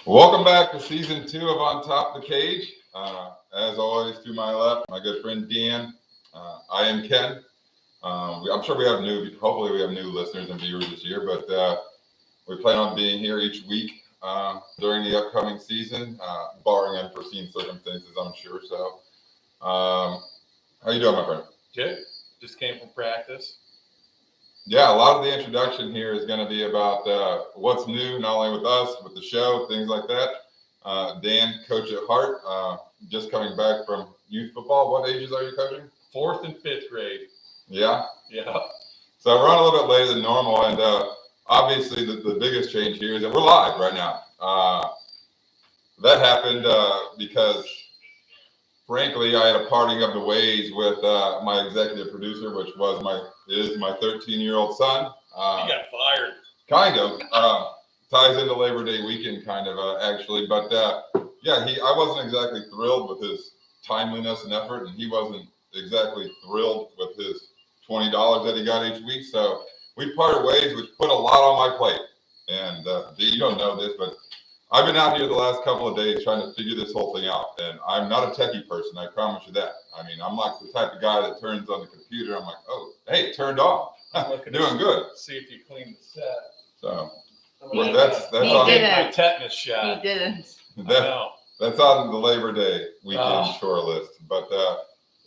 Welcome back to season 2 of On Top the Cage. As always, to my left, my good friend Dan. I am Ken. I'm sure hopefully we have new listeners and viewers this year, but we plan on being here each week during the upcoming season, barring unforeseen circumstances, I'm sure. So, how you doing, my friend? Good. Just came from practice. Yeah, a lot of the introduction here is going to be about what's new, not only with us, with the show, things like that. Dan, coach at heart, just coming back from youth football. What ages are you coaching? 4th and 5th grade. Yeah? Yeah. So we're on a little bit later than normal, and obviously the biggest change here is that we're live right now. That happened because, frankly, I had a parting of the ways with my executive producer, which is my 13-year-old son. He got fired. Kind of. Ties into Labor Day weekend, kind of, actually. But, yeah, I wasn't exactly thrilled with his timeliness and effort, and he wasn't exactly thrilled with his $20 that he got each week. So we parted ways, which put a lot on my plate. And you don't know this, but I've been out here the last couple of days trying to figure this whole thing out. And I'm not a techie person, I promise you that. I mean, I'm like the type of guy that turns on the computer. I'm like, oh, hey, it turned on. Doing good. See if you clean the set. So That's on my tetanus shot. He didn't. That's on the Labor Day weekend short list. But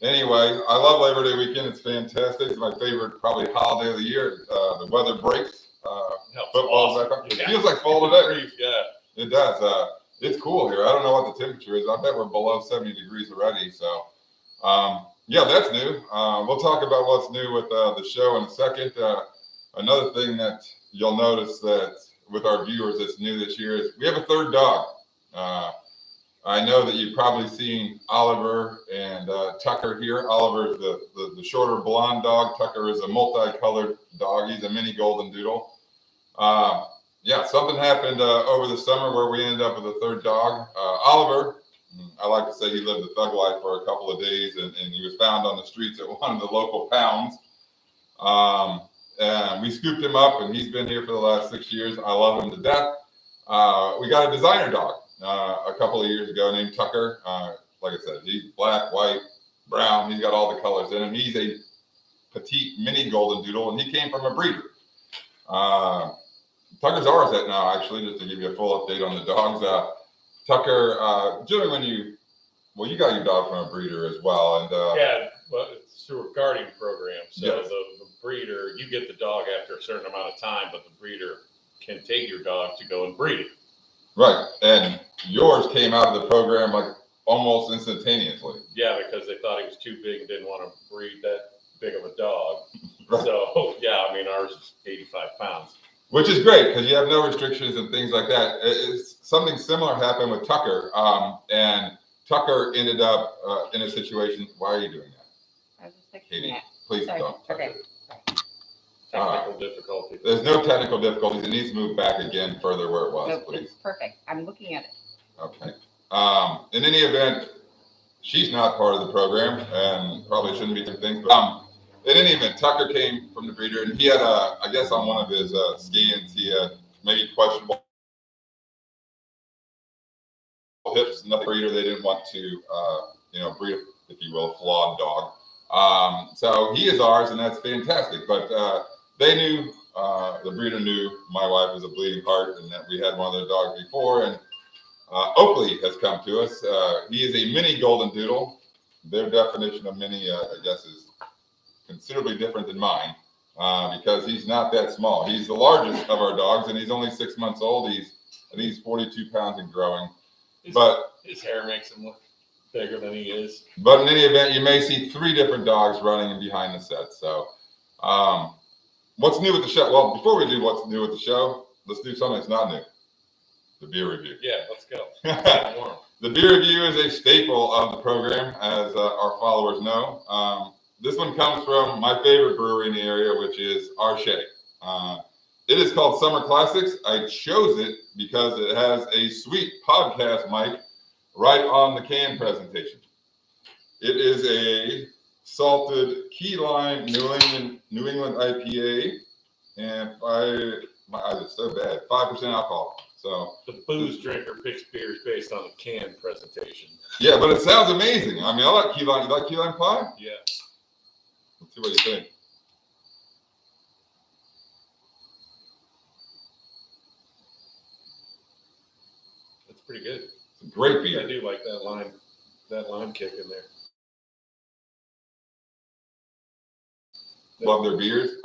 anyway, I love Labor Day weekend. It's fantastic. It's my favorite probably holiday of the year. The weather breaks. Football's back up. It feels like fall today. Yeah. It does. It's cool here. I don't know what the temperature is. I bet we're below 70 degrees already. So, yeah, that's new. We'll talk about what's new with the show in a second. Another thing that you'll notice that with our viewers that's new this year is we have a third dog. I know that you've probably seen Oliver and Tucker here. Oliver is the shorter blonde dog. Tucker is a multicolored dog. He's a mini golden doodle. Yeah, something happened over the summer where we ended up with a third dog. Oliver, I like to say he lived the thug life for a couple of days, and he was found on the streets at one of the local pounds. And we scooped him up, and he's been here for the last 6 years. I love him to death. We got a designer dog a couple of years ago named Tucker. Like I said, he's black, white, brown. He's got all the colors in him. He's a petite mini golden doodle, and he came from a breeder. Tucker's ours now, actually, just to give you a full update on the dogs. Tucker, generally you got your dog from a breeder as well. And yeah, well, it's through a guarding program. So yes. the breeder, you get the dog after a certain amount of time, but the breeder can take your dog to go and breed it. Right. And yours came out of the program like almost instantaneously. Yeah, because they thought he was too big and didn't want to breed that big of a dog. Right. So, yeah, I mean, ours is 85 pounds. Which is great because you have no restrictions and things like that. Something similar happened with Tucker. And Tucker ended up in a situation. Why are you doing that? I was just fixing Katie, that. please Sorry. don't. Okay. Technical difficulty. There's no technical difficulties. It needs to move back again further where it was, Nope, please. it's perfect. I'm looking at it. Okay. In any event, she's not part of the program and probably shouldn't be doing things. But in any event, Tucker came from the breeder, and he had I guess on one of his scans, he had maybe questionable hips. Another breeder, they didn't want to, breed, if you will, a flawed dog. So he is ours, and that's fantastic. But they knew, the breeder knew my wife was a bleeding heart, and that we had one of their dogs before. And Oakley has come to us. He is a mini golden doodle. Their definition of mini, I guess, is considerably different than mine because he's not that small. He's the largest of our dogs, and he's only 6 months old. He's 42 pounds and growing. But his hair makes him look bigger than he is. But in any event, you may see 3 different dogs running behind the set. So what's new with the show? Well, before we do what's new with the show, let's do something that's not new. The beer review. Yeah, let's go. The beer review is a staple of the program, as our followers know. This one comes from my favorite brewery in the area, which is Arche. It is called Summer Classics. I chose it because it has a sweet podcast mic right on the can presentation. It is a salted key lime New England IPA, and my eyes are so bad, 5% alcohol. So the booze drinker picks beers based on the can presentation. yeah, but it sounds amazing. I mean, I like key lime. You like key lime pie? Yeah. Let's see what you think. That's pretty good. It's a great beer. I do like that lime kick in there. Love their beers.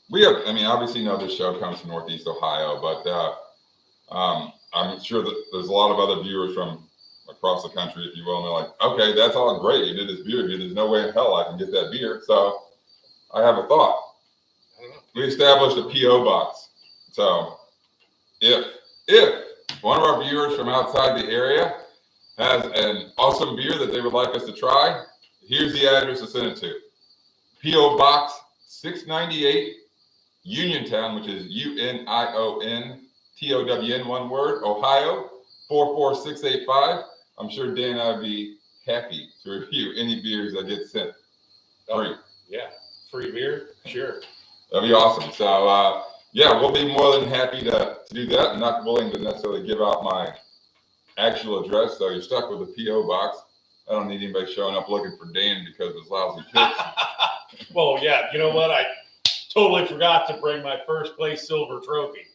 We have, I mean, obviously, this show comes from Northeast Ohio, but I'm sure that there's a lot of other viewers from across the country, if you will, and they're like, okay, that's all great. You did this beer review. There's no way in hell I can get that beer. So I have a thought. We established a P.O. box. So if one of our viewers from outside the area has an awesome beer that they would like us to try, here's the address to send it to. P.O. Box 698, Uniontown, which is UNIONTOWN, one word, Ohio 44685. I'm sure Dan and I would be happy to review any beers that get sent free. Yeah, free beer, sure. That'd be awesome. So yeah, we'll be more than happy to do that. I'm not willing to necessarily give out my actual address, so you're stuck with the P.O. box. I don't need anybody showing up looking for Dan because of his lousy picks. Well, yeah, you know what? I totally forgot to bring my first place silver trophy.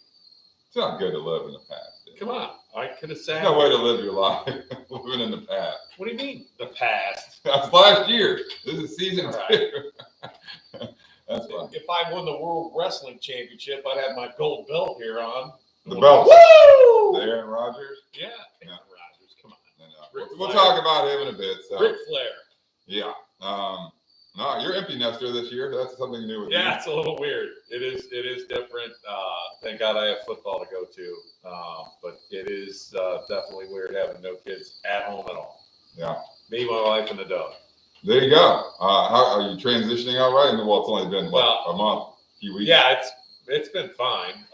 It's not good to live in the past. Come on, I could have said. There's no way to live your life living in the past. What do you mean, the past? That's last year. This is season Right. 2. That's fine. If I won the World Wrestling Championship, I'd have my gold belt here on. The belt. Woo! The Aaron Rodgers. Yeah. Yeah. Aaron Rodgers, come on. We'll talk about him in a bit. So. Ric Flair. Yeah. No, you're empty nester this year. That's something new with you. Yeah, it's a little weird. It is different. Thank God I have football to go to. But it is definitely weird having no kids at home at all. Yeah. Me, my wife, and the dog. There you go. How are you transitioning all right? Well, it's only been a month, a few weeks. Yeah, it's been fine.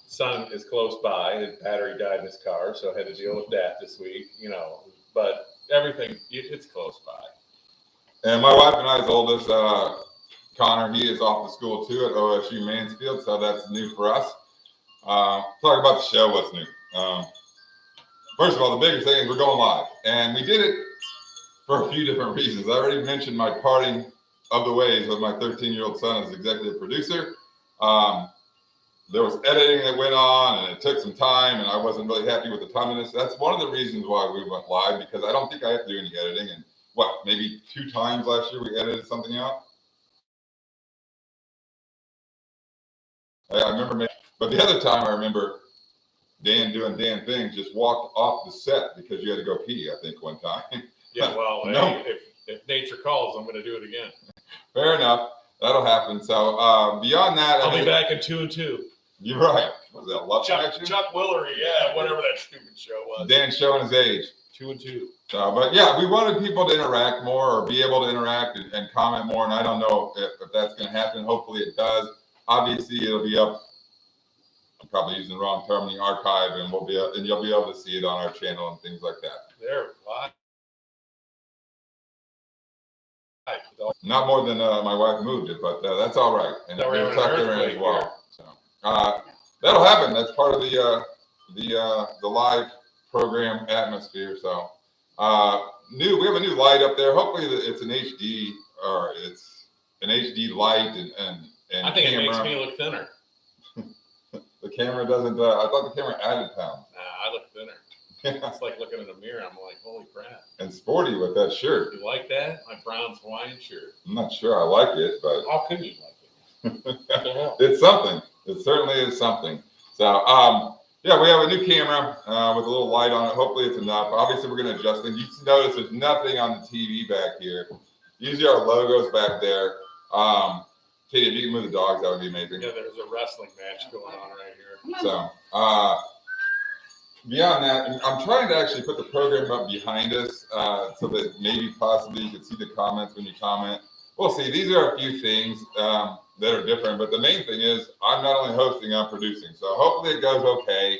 Son is close by. His battery died in his car, so I had to deal with that this week. But everything it's close by. And my wife and I's oldest, Connor, he is off to school too at OSU Mansfield, so that's new for us. Talk about the show. What's new? First of all, the biggest thing is we're going live, and we did it for a few different reasons. I already mentioned my parting of the ways with my 13-year-old son as executive producer. There was editing that went on, and it took some time, and I wasn't really happy with the timeliness. That's one of the reasons why we went live, because I don't think I have to do any editing. And maybe 2 times last year we edited something out. I remember, but the other time I remember Dan doing Dan things, just walked off the set because you had to go pee, I think, one time. Yeah, well, No. if nature calls, I'm going to do it again. Fair enough. That'll happen. So beyond that, I'll be back in 2 and 2. You're right. Was that Love Connection? Chuck Willery, yeah, whatever that stupid show was. Dan showing his age. 2 and 2. But yeah, we wanted people to interact more or be able to interact and comment more. And I don't know if that's going to happen. Hopefully it does. Obviously, it'll be up. I'm probably using the wrong term, in the archive, and you'll be able to see it on our channel and things like that. There, what? Not more than my wife moved it, but that's all right. And we'll tuck her in as well. So that'll happen. That's part of the live program atmosphere. So we have a new light up there. Hopefully it's an HD or it's an HD light and I think camera. It makes me look thinner. The camera doesn't. I thought the camera added pounds. Nah, I look thinner. It's like looking in the mirror. I'm like, holy crap. And sporty with that shirt. You like that? My brown Hawaiian shirt. I'm not sure I like it, but How could you like it? What the hell? it's something. It certainly is something. So yeah, we have a new camera with a little light on it. Hopefully it's enough. Obviously we're going to adjust things. You can notice there's nothing on the TV back here. Usually our logo's back there. Katie, if you can move the dogs, that would be amazing. Yeah, there's a wrestling match going on right here. So beyond that, I'm trying to actually put the program up behind us so that maybe possibly you can see the comments when you comment. We'll see. These are a few things that are different, but the main thing is I'm not only hosting, I'm producing. So hopefully it goes okay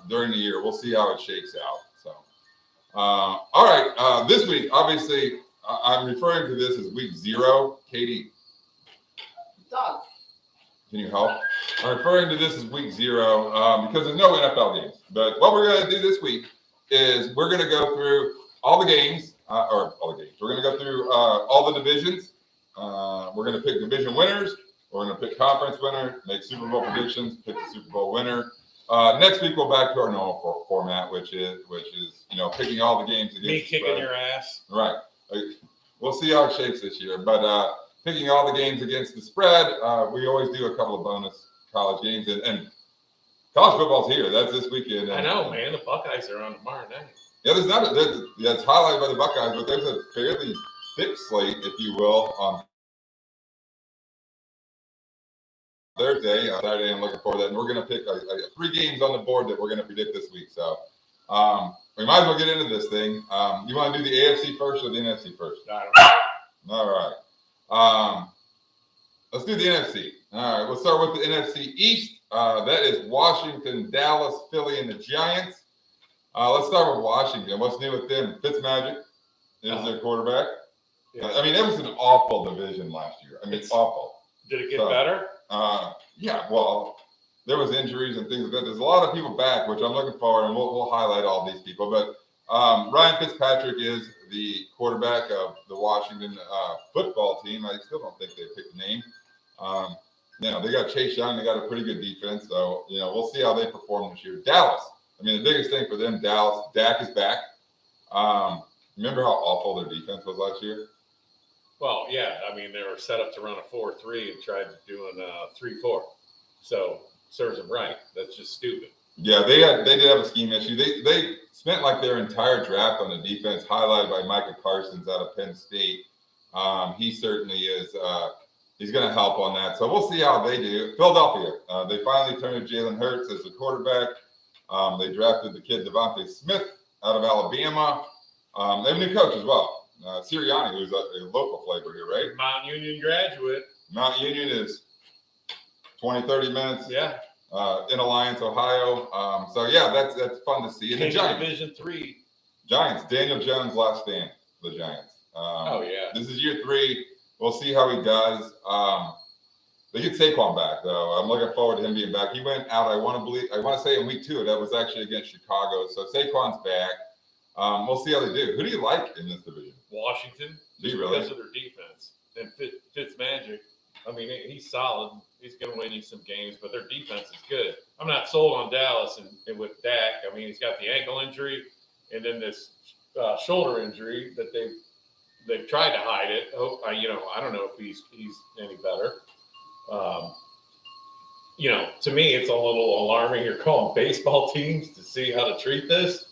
during the year. We'll see how it shakes out. So, all right. This week, obviously, I'm referring to this as week 0. Katie. Dogs. Can you help? I'm referring to this as week 0 because there's no NFL games. But what we're going to do this week is we're going to go through all the games, We're going to go through all the divisions. We're going to pick division winners. We're going to pick conference winner, make Super Bowl predictions, pick the Super Bowl winner. Next week we'll back to our normal format, which is picking all the games against me kicking your ass. Right. We'll see how it shakes this year, but picking all the games against the spread. We always do a couple of bonus college games, and college football's here. That's this weekend. I know, man. The Buckeyes are on tomorrow night. Yeah, it's highlighted by the Buckeyes, but there's a fairly thick slate, if you will, on Thursday, Saturday. I'm looking forward to that, and we're going to pick 3 games on the board that we're going to predict this week. So we might as well get into this thing. You want to do the AFC first or the NFC first? I don't know. All right. Let's do the NFC. All right. We'll start with the NFC East. That is Washington, Dallas, Philly, and the Giants. Let's start with Washington. What's new with them? Fitzmagic is their quarterback. Yeah. I mean, it was an awful division last year. I mean, it's awful. Did it get better? Yeah. Well, there was injuries and things like that. There's a lot of people back, which I'm looking forward, and we'll highlight all these people. But Ryan Fitzpatrick is the quarterback of the Washington football team. I still don't think they picked the name. They got Chase Young. They got a pretty good defense. So, we'll see how they perform this year. Dallas. I mean, the biggest thing for them, Dallas, Dak is back. Remember how awful their defense was last year? Well, yeah. I mean, they were set up to run a 4-3 and tried doing 3-4. So serves them right. That's just stupid. Yeah, they did have a scheme issue. They spent like their entire draft on the defense, highlighted by Micah Parsons out of Penn State. He certainly is. He's going to help on that. So we'll see how they do. Philadelphia, they finally turned to Jalen Hurts as the quarterback. They drafted the kid Devontae Smith out of Alabama. They have a new coach as well. Sirianni, who's a local flavor here, right? Mount Union graduate. Mount Union is 20, 30 minutes. Yeah. In Alliance, Ohio. So yeah, that's fun to see. And the Giants, Division 3. Giants, Daniel Jones last stand for the Giants. This is year 3. We'll see how he does. They get Saquon back though. I'm looking forward to him being back. He went out. I want to say in week 2. That was actually against Chicago. So Saquon's back. We'll see how they do. Who do you like in this division? Washington. Do you really? Because of their defense. And Fitzmagic. I mean, he's solid. He's going to win you some games, but their defense is good. I'm not sold on Dallas and with Dak. I mean, he's got the ankle injury and then this shoulder injury that they've tried to hide it. I don't know if he's any better. To me, it's a little alarming. You're calling baseball teams to see how to treat this.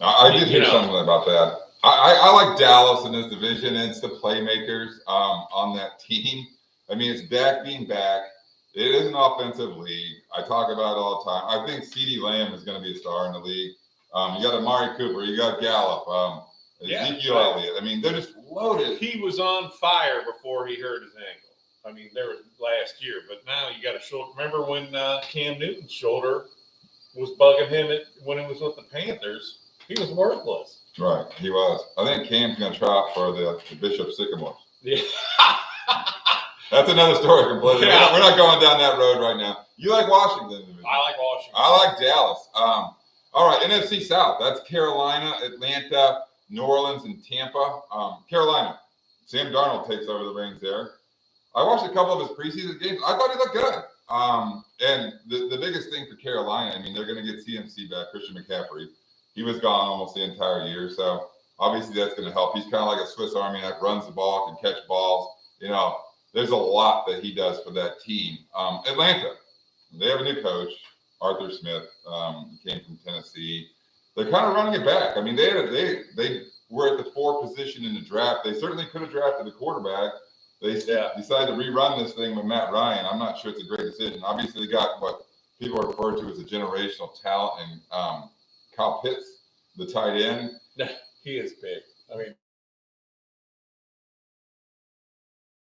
I did hear something about that. I like Dallas in this division. And it's the playmakers on that team. I mean, it's Dak being back. It is an offensive league. I talk about it all the time. I think CeeDee Lamb is going to be a star in the league. You got Amari Cooper. You got Gallup. Ezekiel Elliott. I mean, they're just loaded. He was on fire before he hurt his ankle. I mean, there was last year, but now you got a shoulder. Remember when Cam Newton's shoulder was bugging him when he was with the Panthers? He was worthless. Right, he was. I think Cam's going to try out for the Bishop Sycamores. Yeah. That's another story completely. Yeah. We're not going down that road right now. You like Washington? I like Washington. I like Dallas. All right, NFC South. That's Carolina, Atlanta, New Orleans, and Tampa. Carolina. Sam Darnold takes over the reins there. I watched a couple of his preseason games. I thought he looked good. And the biggest thing for Carolina, I mean, they're going to get CMC back, Christian McCaffrey. He was gone almost the entire year. So obviously that's going to help. He's kind of like a Swiss Army knife, runs the ball, can catch balls. There's a lot that he does for that team. Atlanta, they have a new coach, Arthur Smith. He came from Tennessee. They're kind of running it back. I mean, they were at the 4th position in the draft. They certainly could have drafted a quarterback. They decided to rerun this thing with Matt Ryan. I'm not sure it's a great decision. Obviously, they got what people refer to as a generational talent in Kyle Pitts, the tight end. He is big. I mean,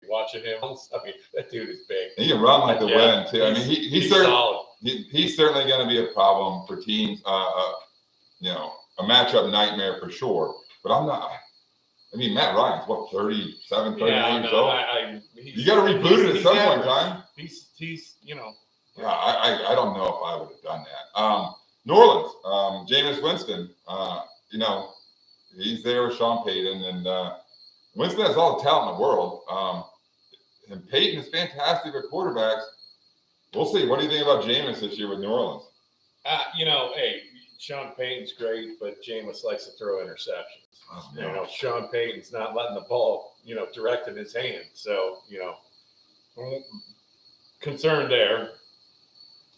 watching him, I mean, that dude is big. He can run like the wind, too. I mean, he's solid. He's certainly going to be a problem for teams. A matchup nightmare for sure. But I'm not. I mean, Matt Ryan's 37, 38 years old. You got to reboot it at some point in time. He's Yeah, I don't know if I would have done that. New Orleans, Jameis Winston, he's there with Sean Payton, and Winston has all the talent in the world. And Payton is fantastic at quarterbacks. We'll see. What do you think about Jameis this year with New Orleans? Hey, Sean Payton's great, but Jameis likes to throw interceptions. Oh, no. Sean Payton's not letting the ball, direct in his hand. So, concerned there.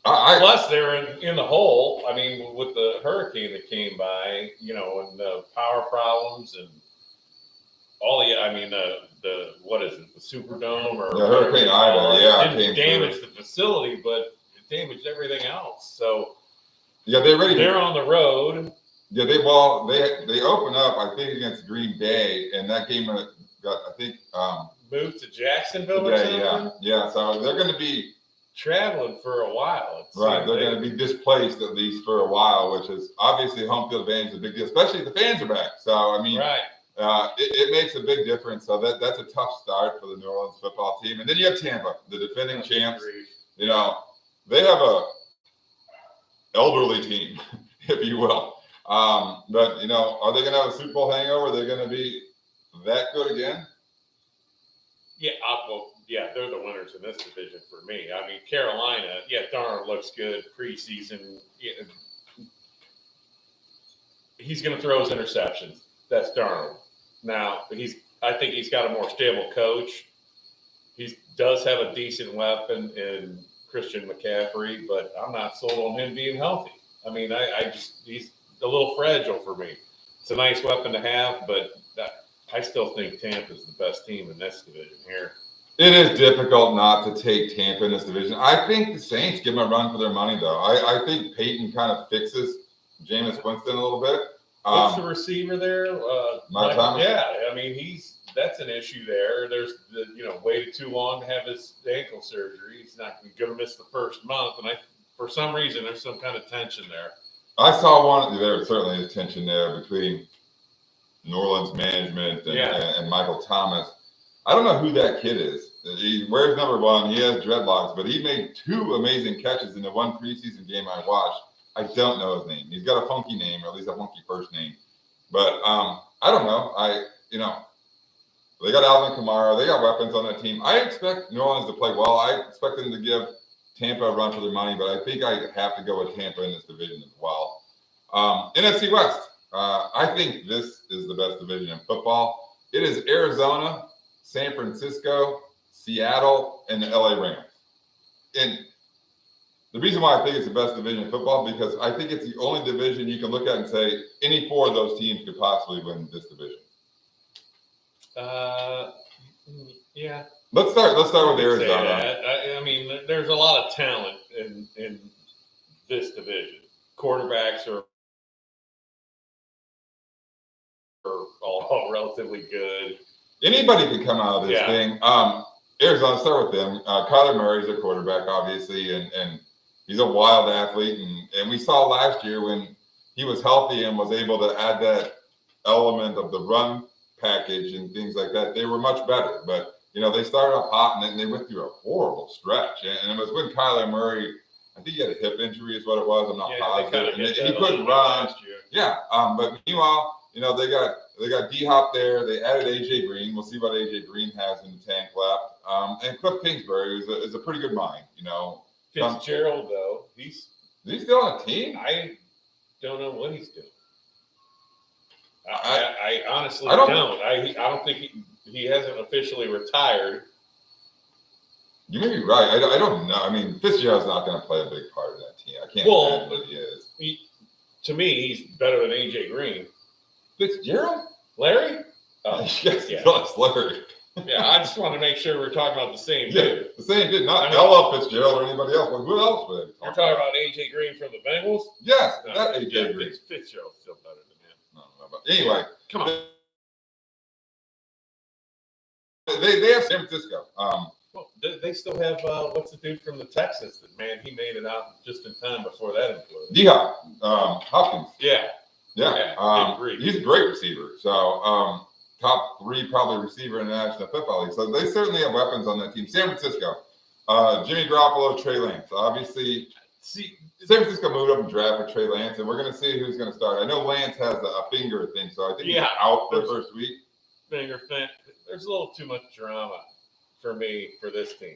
Plus, they're in the hole. I mean, with the hurricane that came by, and the power problems and all the what is it, the Superdome or Hurricane Ida, didn't damage the facility, but it damaged everything else. So they're on the road. Yeah, they open up, I think, against Green Bay, and that game got, I think, moved to Jacksonville or something. Yeah. So they're going to be traveling for a while. Right, they're going to be displaced at least for a while, which is obviously home field advantage is a big deal, especially if the fans are back. So I mean, right. It makes a big difference. So that's a tough start for the New Orleans football team. And then you have Tampa, the defending champs. They have a elderly team, if you will. But are they going to have a Super Bowl hangover? Are they going to be that good again? Yeah, they're the winners in this division for me. I mean, Carolina, Darnold looks good preseason. He's going to throw his interceptions. That's Darnold. Now, I think he's got a more stable coach. He does have a decent weapon in Christian McCaffrey, but I'm not sold on him being healthy. I mean, he's a little fragile for me. It's a nice weapon to have, but I still think Tampa's the best team in this division here. It is difficult not to take Tampa in this division. I think the Saints give them a run for their money, though. I think Peyton kind of fixes Jameis Winston a little bit. What's the receiver there? Mike Thomas? Yeah, I mean, that's an issue there. There's waited too long to have his ankle surgery. He's not going to miss the first month, and for some reason there's some kind of tension there. I saw there certainly is tension there between New Orleans management and Michael Thomas. I don't know who that kid is. He wears number 1. He has dreadlocks, but he made 2 amazing catches in the one preseason game I watched. I don't know his name. He's got a funky name, or at least a funky first name. But I don't know. They got Alvin Kamara. They got weapons on that team. I expect New Orleans to play well. I expect them to give Tampa a run for their money, but I think I have to go with Tampa in this division as well. NFC West. I think this is the best division in football. It is Arizona, San Francisco, Seattle, and the LA Rams. And the reason why I think it's the best division in football, because I think it's the only division you can look at and say any 4 of those teams could possibly win this division. Yeah. Let's start with Arizona. I mean, there's a lot of talent in this division. Quarterbacks are all relatively good. Anybody could come out of this thing. Arizona, start with them. Kyler Murray's a quarterback, obviously, and he's a wild athlete. And we saw last year when he was healthy and was able to add that element of the run package and things like that, they were much better. But, they started off hot, and then they went through a horrible stretch. And it was when Kyler Murray, I think he had a hip injury is what it was. I'm not positive. And he couldn't run. Yeah. But meanwhile, they got D-Hop there. They added A.J. Green. We'll see what A.J. Green has in the tank left. And Cliff Kingsbury is a pretty good mind, Fitzgerald, though, he's still on a team? I don't know what he's doing. I honestly don't. I don't think he hasn't officially retired. You may be right. I don't know. I mean, Fitzgerald's not going to play a big part of that team. I can't imagine that he is. To me, he's better than A.J. Green. Fitzgerald? Larry? Yes, Larry. Yeah, I just wanted to make sure we're talking about the same dude. The same dude, not Ella Fitzgerald or anybody else. Well, who else would? You're talking about A.J. Green from the Bengals? Yes, that A.J. Green. Fitzgerald's still better than him. No, but anyway. Come on. They have San Francisco. Well, they still have, what's the dude from the Texans? Man, he made it out just in time before that imploded. D-Hop, Hopkins. Yeah. He's a great receiver. So, top 3 probably receiver in the National Football League. So they certainly have weapons on that team. San Francisco. Jimmy Garoppolo, Trey Lance. Obviously, San Francisco moved up and drafted Trey Lance, and we're going to see who's going to start. I know Lance has a finger thing, so I think he's out the first week. Finger thing. There's a little too much drama for me for this team.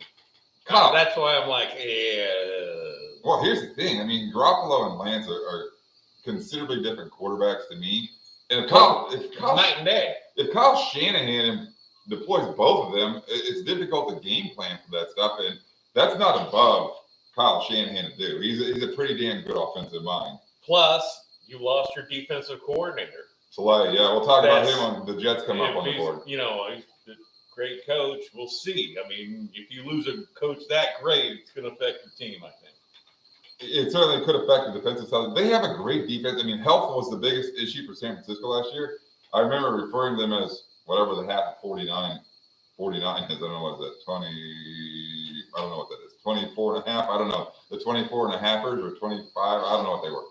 Kyle. That's why I'm like, yeah. Well, here's the thing. I mean, Garoppolo and Lance are considerably different quarterbacks to me. And if Kyle night and day. If Kyle Shanahan deploys both of them, it's difficult to game plan for that stuff, and that's not above Kyle Shanahan to do. He's a pretty damn good offensive mind. Plus, you lost your defensive coordinator. Slay, yeah, we'll talk about him on the Jets come up on the board. You know, he's a great coach. We'll see. I mean, if you lose a coach that great, it's going to affect your team, I think. It certainly could affect the defensive side. They have a great defense. I mean, health was the biggest issue for San Francisco last year. I remember referring to them as whatever the half of 49 is. I don't know what is that, 20, I don't know what that is, 24 and a half. I don't know, the 24 and a halfers or 25. I don't know what they were.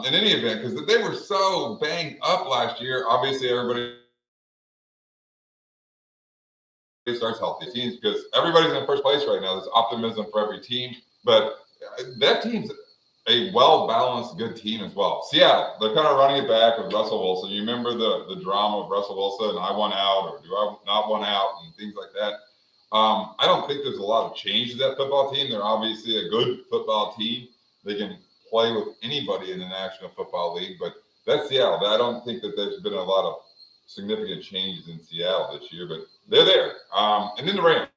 In any event, because they were so banged up last year, obviously everybody starts healthy teams because everybody's in first place right now. There's optimism for every team, but that team's a well-balanced, good team as well. Seattle, they're kind of running it back with Russell Wilson. You remember the drama of Russell Wilson, I want out, or do I not want out, and things like that. I don't think there's a lot of change to that football team. They're obviously a good football team. They can play with anybody in the National Football League, but that's Seattle. I don't think that there's been a lot of significant changes in Seattle this year, but they're there. And then the Rams.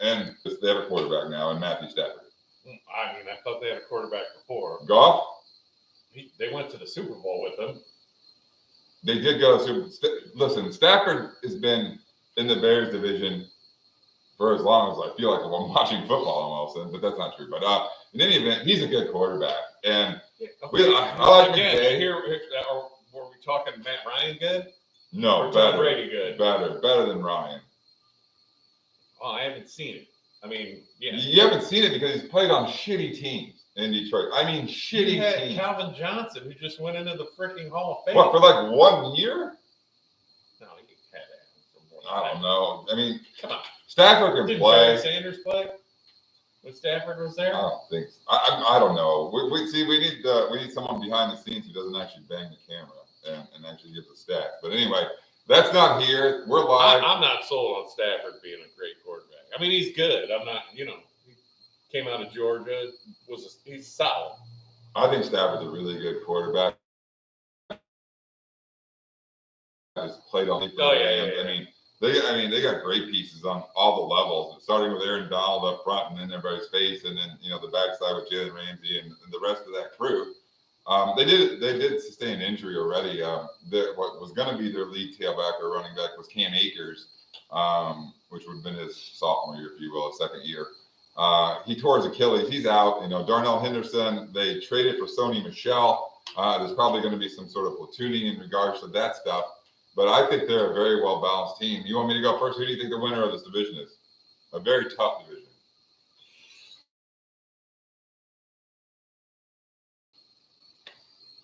And they have a quarterback now in Matthew Stafford. I mean, I thought they had a quarterback before. Goff? They went to the Super Bowl with him. They did go to listen, Stafford has been in the Bears division for as long as I feel like I'm watching football almost, but that's not true. But in any event, he's a good quarterback. And I like again, were we talking Matt Ryan good? No, or Tom Brady good? Better than Ryan. Oh, I haven't seen it. I mean, yeah. You haven't seen it because he's played on shitty teams in Detroit. I mean, shitty you had teams. Calvin Johnson, who just went into the freaking Hall of Fame. What, for like 1 year? No, he had that. I don't know. I mean, come on. Stafford can Didn't play. Barry Sanders play when Stafford was there? I don't think so. I don't know. We need someone behind the scenes who doesn't actually bang the camera and actually gives us stats. But anyway, that's not here. We're live. I'm not sold on Stafford being a great quarterback. I mean, he's good. I'm not, he came out of Georgia. He's solid. I think Stafford's a really good quarterback. Just played on. Oh yeah. I mean, they got great pieces on all the levels, starting with Aaron Donald up front, and then everybody's face, and then the backside with Jalen Ramsey and the rest of that crew. They did sustain an injury already. What was going to be their lead tailback or running back was Cam Akers, which would have been his sophomore year, if you will, his second year. He tore his Achilles. He's out. Darnell Henderson, they traded for Sony Michel. There's probably going to be some sort of platooning in regards to that stuff. But I think they're a very well-balanced team. You want me to go first? Who do you think the winner of this division is? A very tough division.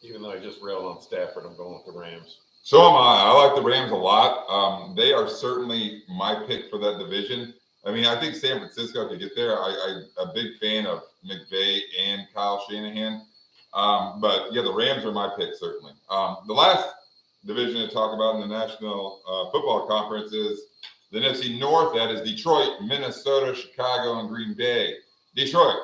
Even though I just railed on Stafford, I'm going with the Rams. So am I. I like the Rams a lot. They are certainly my pick for that division. I mean, I think San Francisco could get there. I'm a big fan of McVay and Kyle Shanahan. But, yeah, the Rams are my pick, certainly. The last division to talk about in the National Football Conference is the Nfc North. That is Detroit, Minnesota, Chicago, and Green Bay. Detroit,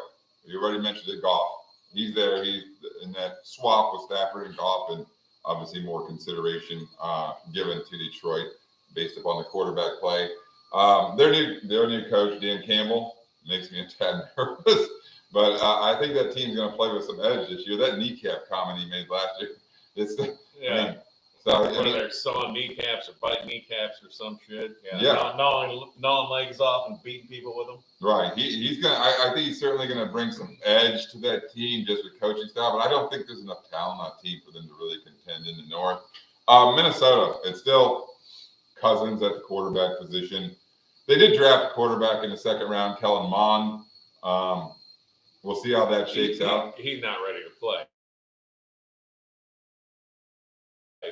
you already mentioned it, Goff. He's there. He's in that swap with Stafford and Goff, and obviously more consideration given to Detroit based upon the quarterback play. Their new coach, Dan Campbell, makes me a tad nervous, but I think that team's going to play with some edge this year. That kneecap comment he made last year, yeah. Whether they're sawing kneecaps or biting kneecaps or some shit. Yeah. Gnawing legs off and beating people with them. Right. He's gonna. I think he's certainly gonna bring some edge to that team just with coaching style. But I don't think there's enough talent on that team for them to really contend in the North. Minnesota. It's still Cousins at the quarterback position. They did draft a quarterback in the second round, Kellen Mond. We'll see how that shakes out. He's not ready to play.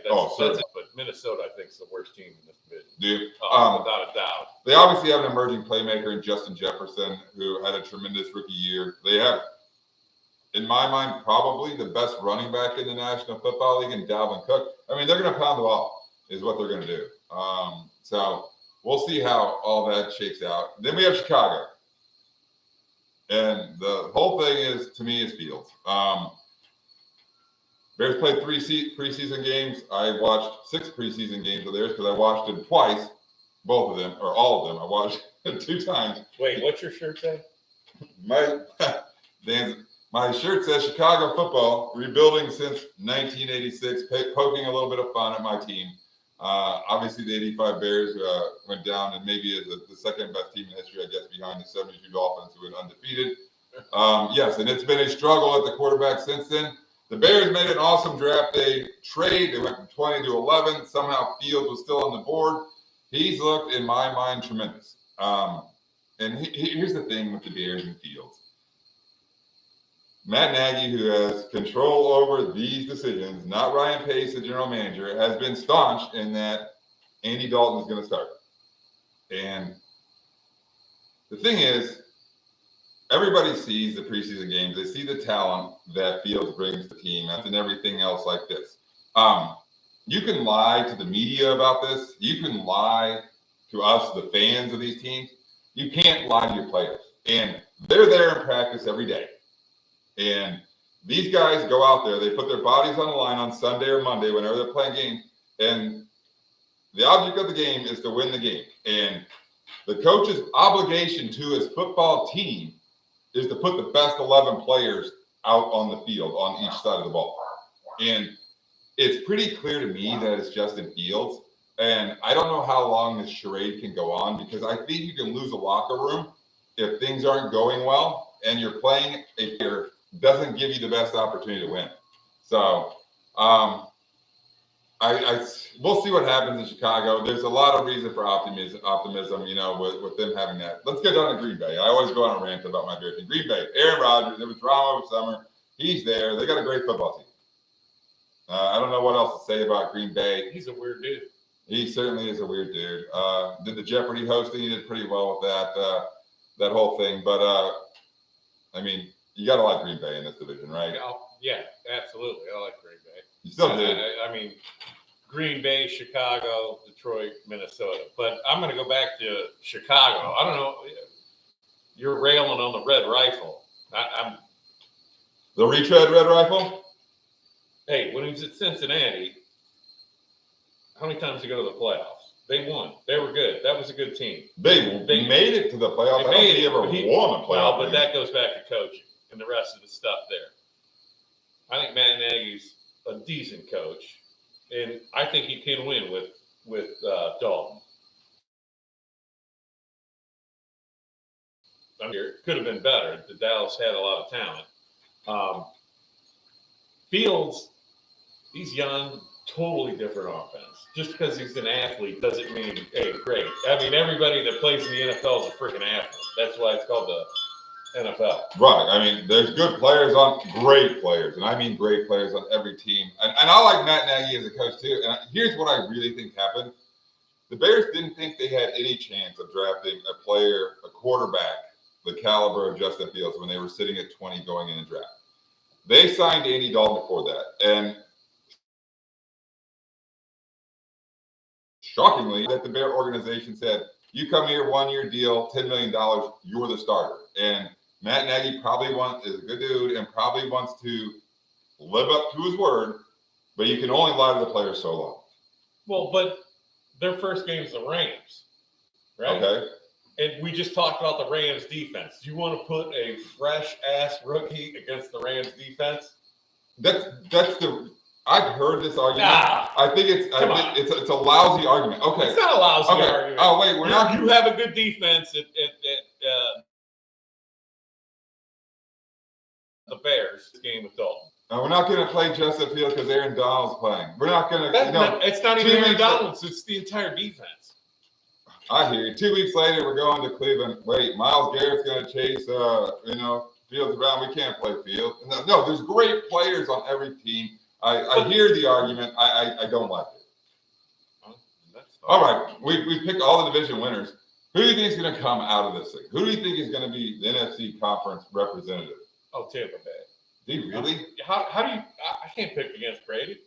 That's it. But Minnesota, I think, is the worst team in this division. Without a doubt. They obviously have an emerging playmaker in Justin Jefferson, who had a tremendous rookie year. They have, in my mind, probably the best running back in the National Football League in Dalvin Cook. I mean, they're going to pound the ball, is what they're going to do. So we'll see how all that shakes out. Then we have Chicago. And the whole thing is, to me, is Fields. Bears played 3 preseason games. I watched 6 preseason games of theirs because I watched them twice, both of them, or all of them. I watched it 2 times. Wait, what's your shirt say? My shirt says Chicago football, rebuilding since 1986, poking a little bit of fun at my team. Obviously, the 85 Bears went down and maybe is the second best team in history, I guess, behind the 72 Dolphins, who went undefeated. Yes, and it's been a struggle at the quarterback since then. The Bears made an awesome draft day trade. They went from 20 to 11. Somehow Fields was still on the board. He's looked, in my mind, tremendous. And here's the thing with the Bears and Fields. Matt Nagy, who has control over these decisions, not Ryan Pace, the general manager, has been staunch in that Andy Dalton is going to start. And the thing is, everybody sees the preseason games. They see the talent that Fields brings to the team and everything else like this. You can lie to the media about this. You can lie to us, the fans of these teams. You can't lie to your players. And they're there in practice every day. And these guys go out there. They put their bodies on the line on Sunday or Monday whenever they're playing games. And the object of the game is to win the game. And the coach's obligation to his football team is to put the best 11 players out on the field on each side of the ball. And it's pretty clear to me that it's Justin Fields. And I don't know how long this charade can go on, because I think you can lose a locker room if things aren't going well and you're playing a player doesn't give you the best opportunity to win. So we'll see what happens in Chicago. There's a lot of reason for optimism, you know, with them having that. Let's get down to Green Bay. I always go on a rant about my Bears team. Green Bay, Aaron Rodgers, there was drama over summer. He's there. They got a great football team. I don't know what else to say about Green Bay. He's a weird dude. He certainly is a weird dude. Did the Jeopardy hosting. He did pretty well with that whole thing. But, I mean, you got to like Green Bay in this division, right? Yeah, absolutely. I like Green Bay. You still do. I mean, Green Bay, Chicago, Detroit, Minnesota. But I'm going to go back to Chicago. I don't know. You're railing on the red rifle. The retread red rifle? Hey, when he was at Cincinnati, how many times did he go to the playoffs? They won. They were good. That was a good team. They made it to the playoffs. I don't think he ever won a playoff. Well, but that goes back to coaching and the rest of the stuff there. I think Matt Nagy's a decent coach, and I think he can win with Dalton. I mean, it could have been better. The Dallas had a lot of talent. Fields, he's young, totally different offense. Just because he's an athlete doesn't mean, hey, great. I mean, everybody that plays in the NFL is a freaking athlete. That's why it's called the NFL. Right. I mean, there's good players on great players, and I mean great players on every team. And I like Matt Nagy as a coach too. And here's what I really think happened. The Bears didn't think they had any chance of drafting a quarterback, the caliber of Justin Fields when they were sitting at 20 going in the draft. They signed Andy Dalton before that. And shockingly, that the Bear organization said, you come here, 1-year deal, $10 million, you're the starter. And Matt Nagy is a good dude and probably wants to live up to his word, but you can only lie to the players so long. Well, but their first game is the Rams, right? Okay. And we just talked about the Rams defense. Do you want to put a fresh-ass rookie against the Rams defense? I've heard this argument. I think it's a lousy argument. Okay. It's not a lousy argument. Oh, wait, you have a good defense at the Bears game with Dalton. No, we're not going to play Justin Fields because Aaron Donald's playing. We're not going to. It's not even Aaron Donald. It's the entire defense. I hear you. 2 weeks later, we're going to Cleveland. Wait, Myles Garrett's going to chase, Fields around. We can't play Fields. No, there's great players on every team. I hear the argument. I don't like it. All right, we picked all the division winners. Who do you think is going to come out of this thing? Who do you think is going to be the NFC conference representative? Oh, Tampa Bay. Do you really? How do you? I can't pick against Brady.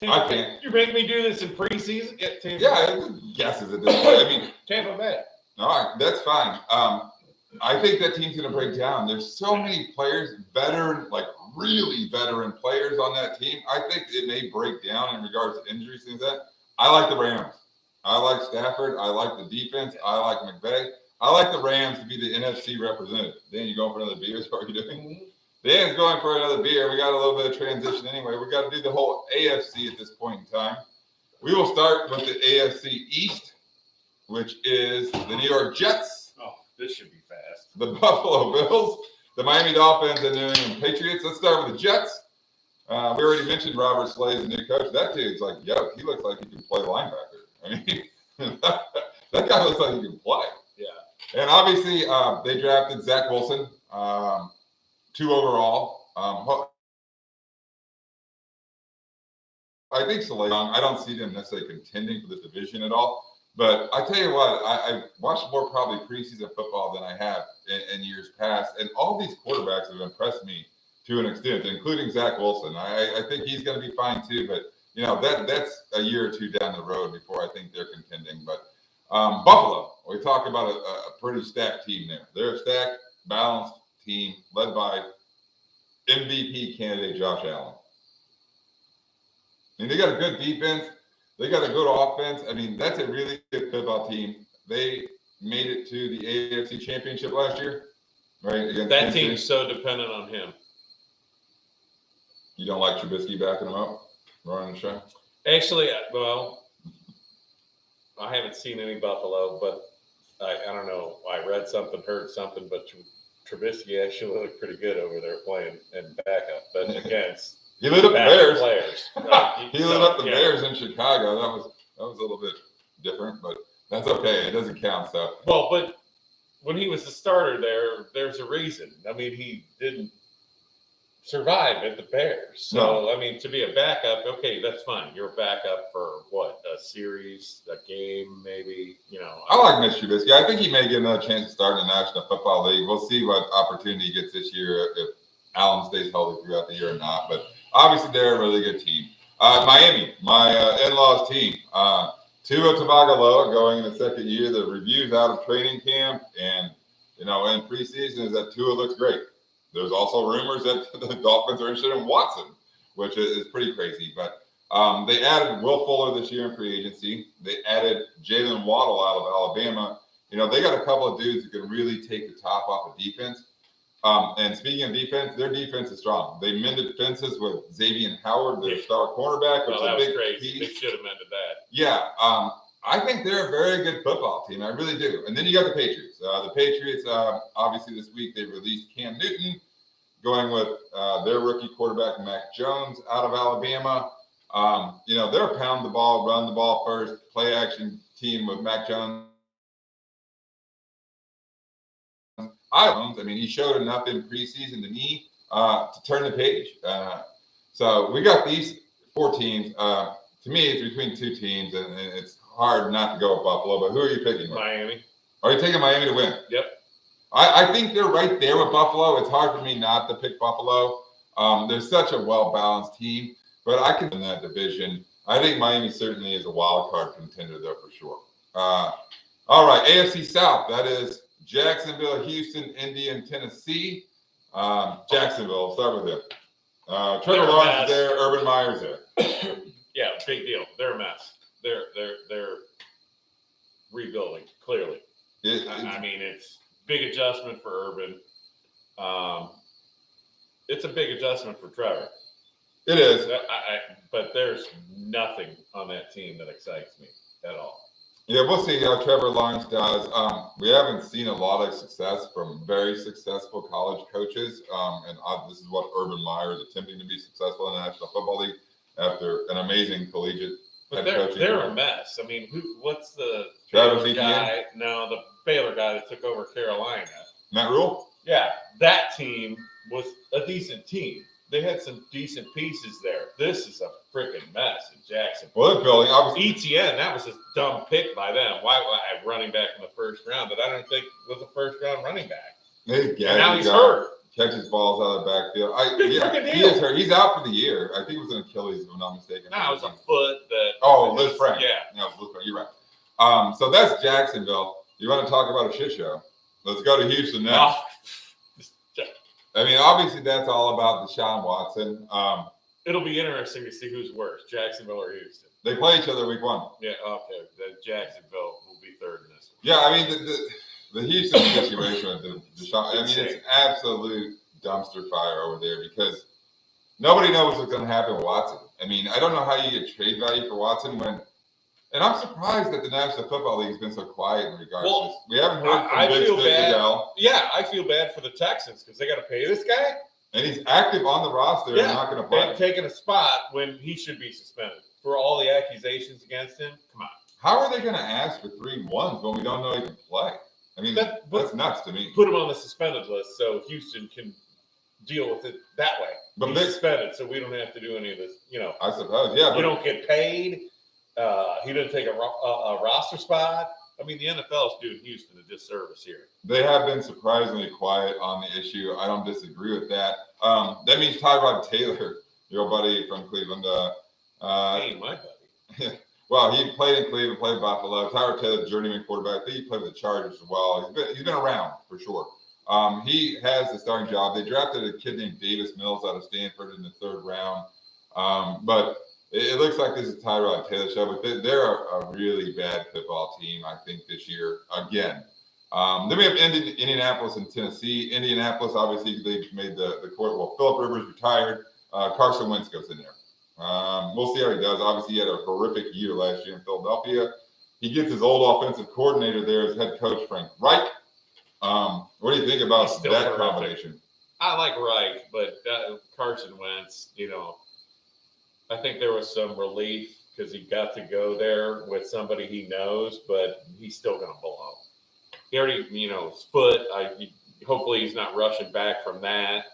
I can't. You're making me do this in preseason? Yeah, guesses at this point. I mean, Tampa Bay. All right, that's fine. I think that team's going to break down. There's so many players, veteran, like really veteran players on that team. I think it may break down in regards to injuries and that. I like the Rams. I like Stafford. I like the defense. I like McVay. I like the Rams to be the NFC representative. Dan, you going for another beer? Is what you're doing? Dan's going for another beer. We got a little bit of transition anyway. We got to do the whole AFC at this point in time. We will start with the AFC East, which is the New York Jets. Oh, this should be fast. The Buffalo Bills, the Miami Dolphins, and the New England Patriots. Let's start with the Jets. We already mentioned Robert Slay as the new coach. That dude's like, yo, he looks like he can play linebacker. I mean, that guy looks like he can play. Yeah. And obviously, they drafted Zach Wilson, 2 overall. I think Slay, I don't see them necessarily contending for the division at all. But I tell you what, I watched more probably preseason football than I have in years past. And all these quarterbacks have impressed me to an extent, including Zach Wilson. I think he's going to be fine too. But, you know, that's a year or two down the road before I think they're contending. But Buffalo, we talk about a pretty stacked team there. They're a stacked, balanced team led by MVP candidate Josh Allen. I mean, they got a good defense. They got a good offense. I mean, that's a really good football team. They made it to the AFC Championship last year, right? That team's so dependent on him. You don't like Trubisky backing him up, running the show? Actually, well, I haven't seen any Buffalo, but I don't know. I read something, heard something, but Trubisky actually looked pretty good over there playing in backup. But against he lit up the Bears. Players. He lit up the Bears in Chicago. That was a little bit different, but that's okay. It doesn't count. So well, but when he was the starter there's a reason. I mean, he didn't survive at the Bears. So no. I mean, to be a backup, okay, that's fine. You're a backup for what, a series, a game, maybe. You know. I like Mitch Trubisky. I think he may get another chance to start in the National Football League. We'll see what opportunity he gets this year if Allen stays healthy throughout the year or not. But obviously, they're a really good team. Miami, my in-laws team. Tua Tagovailoa going in the second year. The reviews out of training camp and, you know, in preseason is that Tua looks great. There's also rumors that the Dolphins are interested in Watson, which is pretty crazy. But they added Will Fuller this year in free agency. They added Jalen Waddle out of Alabama. You know, they got a couple of dudes who can really take the top off of defense. And speaking of defense, their defense is strong. They mended fences with Xavier Howard, their star cornerback, which is a big crazy. piece. They should have mended that. Yeah. I think they're a very good football team. I really do. And then you got the Patriots. The Patriots, obviously this week, they released Cam Newton, going with their rookie quarterback, Mac Jones, out of Alabama. You know, they're a pound the ball, run the ball first, play action team with Mac Jones. I mean, he showed enough in preseason to me to turn the page. So we got these 4 teams. To me, it's between 2 teams, and it's hard not to go with Buffalo. But who are you picking? Miami. Are you taking Miami to win? Yep. I think they're right there with Buffalo. It's hard for me not to pick Buffalo. They're such a well-balanced team, but I can in that division. I think Miami certainly is a wild card contender, though, for sure. All right, AFC South. That is Jacksonville, Houston, Indy, and Tennessee. Jacksonville, I'll start with him. Trevor Lawrence is there, Urban Meyer's there. Yeah, big deal. They're a mess. They're rebuilding, clearly. I mean, it's big adjustment for Urban. It's a big adjustment for Trevor. It is. But there's nothing on that team that excites me at all. Yeah, we'll see how Trevor Lawrence does. We haven't seen a lot of success from very successful college coaches. And this is what Urban Meyer is attempting to be successful in the National Football League after an amazing collegiate But head coaching. they're a mess. I mean, what's the Travis Baylor guy? No, the Baylor guy that took over Carolina. Matt Rule? Yeah, that team was a decent team. they had some decent pieces there. This is a freaking mess in Jacksonville. Well, they're building. Obviously, ETN, that was a dumb pick by them. Why running back in the first round that I don't think was a first round running back. and now he's hurt. Catches balls out of the backfield. Freaking he deal. is hurt. He's out for the year. I think it was an Achilles, if I'm not mistaken. No, it was a foot that. Oh, Liz Frank. Yeah. No, Liz Frank. You're right. So that's Jacksonville. You want to talk about a shit show? Let's go to Houston next. I mean, obviously, that's all about Deshaun Watson. It'll be interesting to see who's worse, Jacksonville or Houston. They play each other week 1. Yeah, okay. Then Jacksonville will be third in this one. Yeah, I mean, the Houston situation with Deshaun, I mean, it's absolute dumpster fire over there because nobody knows what's going to happen with Watson. I mean, I don't know how you get trade value for Watson when. And I'm surprised that the National Football League has been so quiet in regards to this. We haven't heard from Big Stick Goodell. Yeah, I feel bad for the Texans because they got to pay this guy. And he's active on the roster and not going to play. And taking a spot when he should be suspended for all the accusations against him. Come on. How are they going to ask for 3-1s when we don't know he can play? I mean, that's nuts to me. Put him on the suspended list so Houston can deal with it that way. But he's suspended, so we don't have to do any of this. I suppose, yeah. You don't get paid. He didn't take a roster spot. I mean, the NFL is doing Houston a disservice here. They have been surprisingly quiet on the issue. I don't disagree with that. That means Tyrod Taylor, your buddy from Cleveland. Hey, my buddy. Well, he played in Cleveland, played Buffalo. Tyrod Taylor, journeyman quarterback. I think he played with the Chargers as well. He's been around for sure. He has the starting job. They drafted a kid named Davis Mills out of Stanford in the 3rd round. But it looks like this is Tyrod Taylor show, but they're a really bad football team, I think, this year again. Then we have Indianapolis and Tennessee. Indianapolis, obviously, they made the court. Well, Phillip Rivers retired. Carson Wentz goes in there. We'll see how he does. Obviously, he had a horrific year last year in Philadelphia. He gets his old offensive coordinator there as head coach, Frank Reich. What do you think about that combination? I like Reich, but Carson Wentz, I think there was some relief because he got to go there with somebody he knows, but he's still going to blow. He already, his foot. Hopefully, he's not rushing back from that.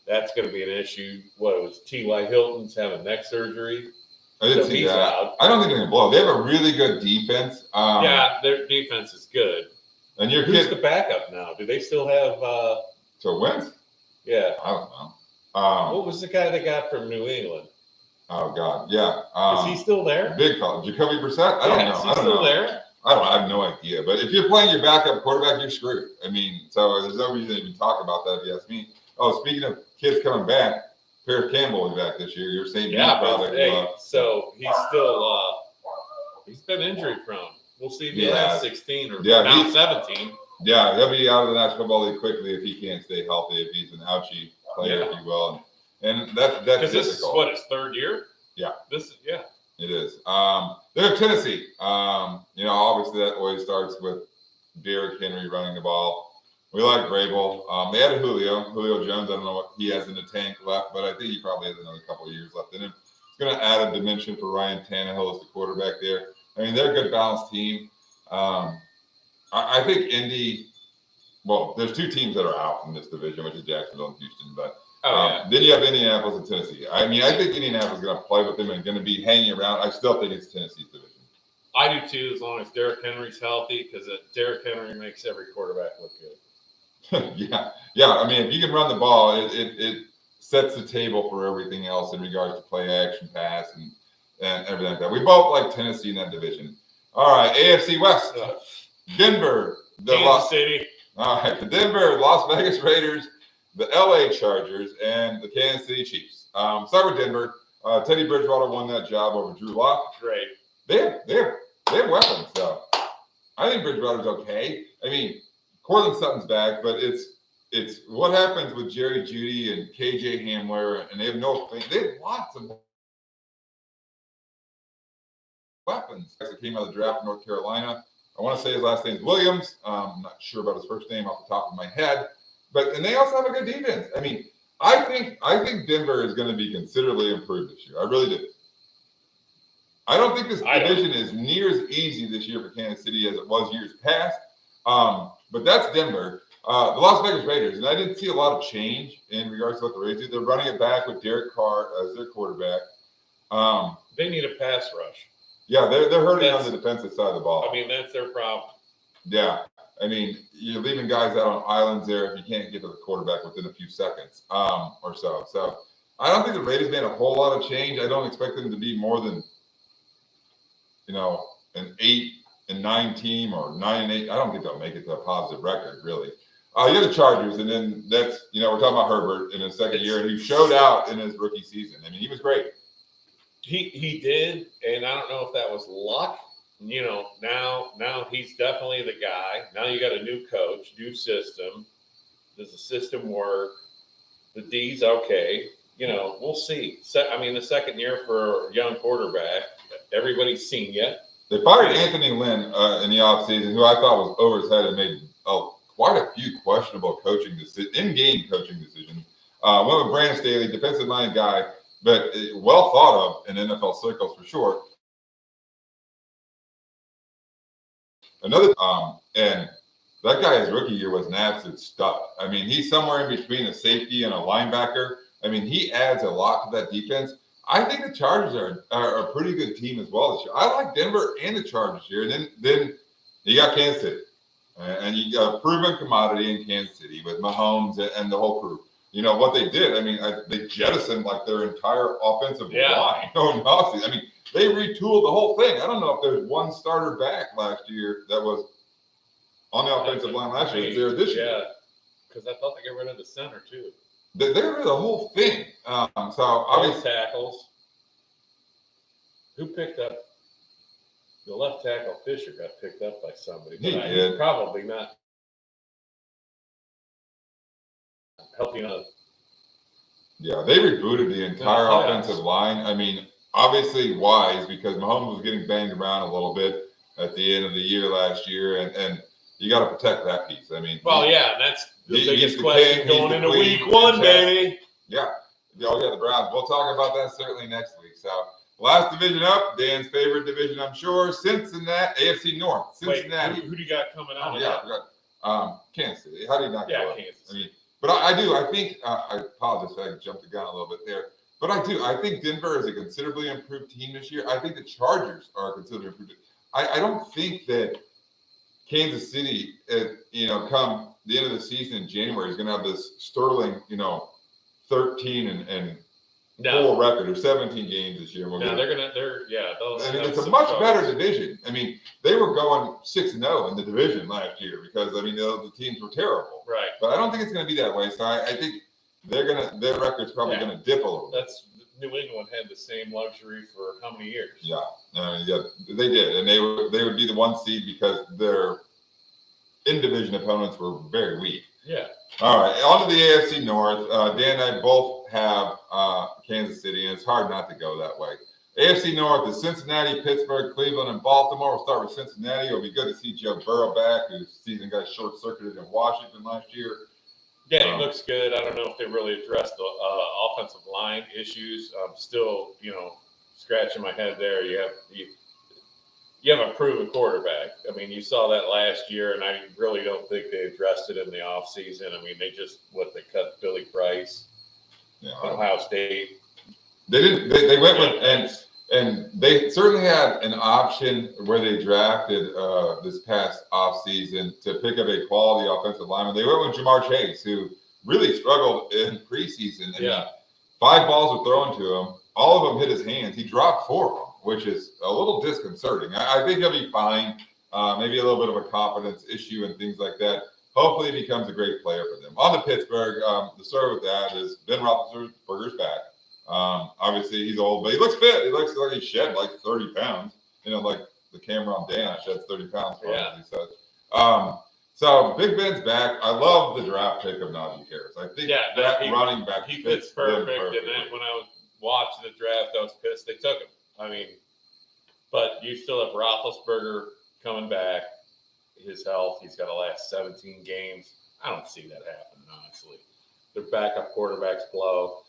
That's going to be an issue. What it was, T.Y. Hilton's having neck surgery. I didn't see that. Out. I don't think they're going to blow. They have a really good defense. Yeah, their defense is good. And who's the backup now? Do they still have? So Wentz? Yeah, I don't know. What was the guy they got from New England? Oh God, yeah. Is he still there? Big fella, Jacoby Brissett. I don't know. Is he still there? I have no idea. But if you're playing your backup quarterback, you're screwed. I mean, so there's no reason to even talk about that if you ask me. Oh, speaking of kids coming back, Paris Campbell will be back this year. You're saying so he's still he's been injury prone. We'll see if he lasts 16 or now 17. Yeah, he'll be out of the National Football League quickly if he can't stay healthy, if he's an ouchie player, if you will. And that's difficult. Because this is what, his 3rd year? Yeah. It is. Then have Tennessee. Obviously that always starts with Derrick Henry running the ball. We like Vrabel. They had Julio Jones. I don't know what he has in the tank left, but I think he probably has another couple of years left in him. It's going to add a dimension for Ryan Tannehill as the quarterback there. I mean, they're a good balanced team. I think Indy. Well, there's 2 teams that are out in this division, which is Jacksonville and Houston, but. Then you have Indianapolis and Tennessee. I mean, I think Indianapolis is going to play with them and going to be hanging around. I still think it's Tennessee's division. I do too, as long as Derrick Henry's healthy, because Derrick Henry makes every quarterback look good. Yeah. I mean, if you can run the ball, it sets the table for everything else in regards to play action, pass, and everything like that. We both like Tennessee in that division. All right, AFC West, Denver, Kansas City. All right, the Denver, Las Vegas Raiders, the LA Chargers, and the Kansas City Chiefs. Start with Denver. Teddy Bridgewater won that job over Drew Lock. Great. They have weapons, though. I think Bridgewater's okay. I mean, Cortland Sutton's back, but it's what happens with Jerry Jeudy and KJ Hamler, and they have lots of weapons. That came out of the draft in North Carolina. I want to say his last name's Williams. I'm not sure about his first name off the top of my head. And they also have a good defense. I mean, I think Denver is going to be considerably improved this year. I really do. I don't think this division is near as easy this year for Kansas City as it was years past. But that's Denver. The Las Vegas Raiders, and I didn't see a lot of change in regards to what the Raiders do. They're running it back with Derek Carr as their quarterback. They need a pass rush. Yeah, they're hurting on the defensive side of the ball. I mean, that's their problem. Yeah. I mean, you're leaving guys out on islands there if you can't get to the quarterback within a few seconds or so. So I don't think the Raiders made a whole lot of change. I don't expect them to be more than, an 8-9 team or 9-8. I don't think they'll make it to a positive record, really. You have the Chargers, and then that's, we're talking about Herbert in his second year, and he showed out in his rookie season. I mean, he was great. He did, and I don't know if that was luck. Now he's definitely the guy. Now you got a new coach, new system. Does the system work? The D's okay. We'll see. The second year for a young quarterback, everybody's seen yet. They fired Anthony Lynn in the offseason, who I thought was over his head and made quite a few questionable in-game coaching decisions. Went with Brandon Staley, defensive minded guy, but well thought of in NFL circles for sure. Another, and that guy, his rookie year was an absolute stud. I mean, he's somewhere in between a safety and a linebacker. I mean, he adds a lot to that defense. I think the Chargers are a pretty good team as well this year. I like Denver and the Chargers here. And then you got Kansas City. And you got a proven commodity in Kansas City with Mahomes and the whole crew. What they did, they jettisoned like their entire offensive line. I mean, they retooled the whole thing. I don't know if there's one starter back last year that was on the offensive line last year. There this year. Yeah, because I thought they got rid of the center too. They got rid of the whole thing. So obviously tackles. Who picked up the left tackle? Fisher got picked up by somebody. He did. He's probably not helping us. Yeah, they rebooted the entire offensive line. I mean, obviously wise because Mahomes was getting banged around a little bit at the end of the year last year, and you got to protect that piece. I mean, that's the biggest question going into week one, baby. Yeah. The Browns. We'll talk about that certainly next week. So, last division up, Dan's favorite division, I'm sure, Cincinnati, AFC North. Cincinnati. Wait, who do you got coming out? Kansas City. How do you not go up? Kansas. I mean, but I think, I apologize if I jumped the gun a little bit there. But I think Denver is a considerably improved team this year. I think the Chargers are a considerably improved team. I don't think that Kansas City, come the end of the season in January, is going to have this sterling, 13 and 4 record or 17 games this year. It's a much better division. I mean, they were going 6-0 in the division last year because the teams were terrible. Right. But I don't think it's going to be that way. So I think their record's probably going to dip a little bit. That's New England had the same luxury for how many years? Yeah, they did, and they would be the 1 seed because their in-division opponents were very weak. Yeah. All right, on to the AFC North. Dan and I both have Kansas City, and it's hard not to go that way. AFC North is Cincinnati, Pittsburgh, Cleveland, and Baltimore. We'll start with Cincinnati. It'll be good to see Joe Burrow back, whose season got short-circuited in Washington last year. Yeah, he looks good. I don't know if they really addressed the offensive line issues. I'm still, scratching my head there. You have a proven quarterback. I mean, you saw that last year, and I really don't think they addressed it in the offseason. I mean, they cut Billy Price, Ohio State. They didn't. They went with and they certainly had an option where they drafted this past offseason to pick up a quality offensive lineman. They went with Jamar Chase, who really struggled in preseason. 5 balls were thrown to him. All of them hit his hands. He dropped 4 of them, which is a little disconcerting. I think he'll be fine. Maybe a little bit of a confidence issue and things like that. Hopefully he becomes a great player for them. On to Pittsburgh, the story with that is Ben Roethlisberger's back. Obviously he's old, but he looks fit. He looks like he shed like 30 pounds. Like the camera on Dan sheds 30 pounds. He said. So Big Ben's back. I love the draft pick of Najee Harris. I think running back he fits perfect. And then when I was watching the draft, I was pissed they took him. I mean, but you still have Roethlisberger coming back. His health, he's got to last 17 games. I don't see that happening, honestly. Their backup quarterbacks blow.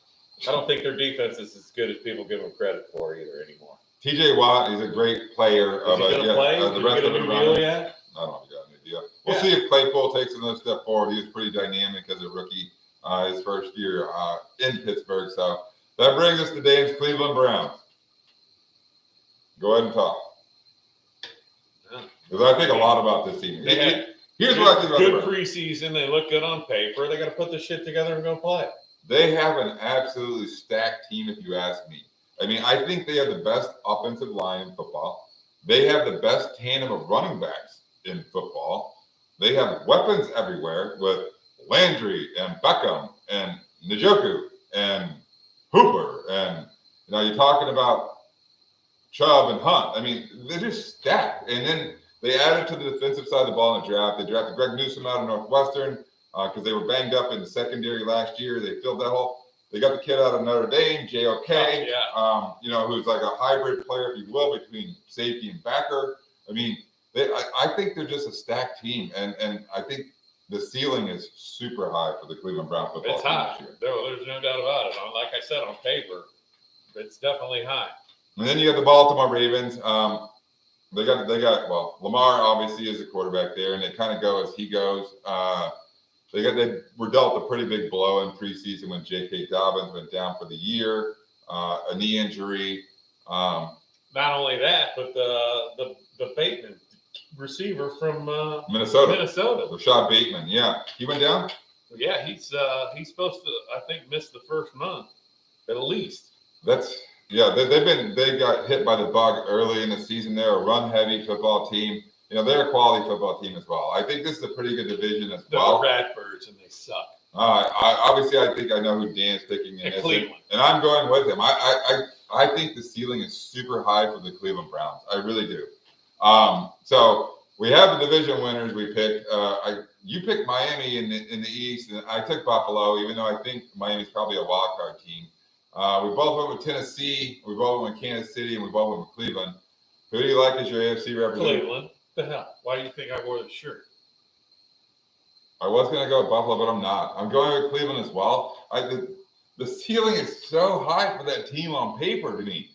I don't think their defense is as good as people give them credit for either anymore. TJ Watt is a great player. Is he going to play? The rest of it around. Yet? I don't know if you got an idea. we'll see if Claypool takes another step forward. He was pretty dynamic as a rookie his first year in Pittsburgh. So that brings us to Dave's Cleveland Browns. Go ahead and talk. Because I think a lot about this team. Here's what I think about good preseason. They look good on paper. They got to put this shit together and go play. They have an absolutely stacked team, if you ask me. I mean, I think they have the best offensive line in football. They have the best tandem of running backs in football. They have weapons everywhere with Landry and Beckham and Njoku and Hooper. And, you're talking about Chubb and Hunt. I mean, they're just stacked. And then they added to the defensive side of the ball in the draft. They drafted Greg Newsome out of Northwestern because they were banged up in the secondary last year. They filled that hole. They got the kid out of Notre Dame, JOK, who's like a hybrid player, if you will, between safety and backer. I mean, I think they're just a stacked team, and I think the ceiling is super high for the Cleveland Brown football team. It's high. There's no doubt about it. Like I said, on paper, it's definitely high. And then you have the Baltimore Ravens. They got Lamar obviously is the quarterback there, and they kind of go as he goes. They were dealt a pretty big blow in preseason when J.K. Dobbins went down for the year, a knee injury. Not only that, but the Bateman receiver from Minnesota, Rashad Bateman. Yeah, he went down. Yeah, he's supposed to, I think, miss the first month at least. They got hit by the bug early in the season. They're a run-heavy football team. They're a quality football team as well. I think this is a pretty good division as well. The Radbirds, and they suck. I think I know who Dan's picking in this, Cleveland, and I'm going with him. I think the ceiling is super high for the Cleveland Browns. I really do. So we have the division winners. We picked. You picked Miami in the East, and I took Buffalo, even though I think Miami's probably a wild card team. We both went with Tennessee. We both went with Kansas City, and we both went with Cleveland. Who do you like as your AFC representative? Cleveland. The hell? Why do you think I wore the shirt? I was going to go with Buffalo, but I'm not. I'm going with Cleveland as well. The ceiling is so high for that team on paper to me.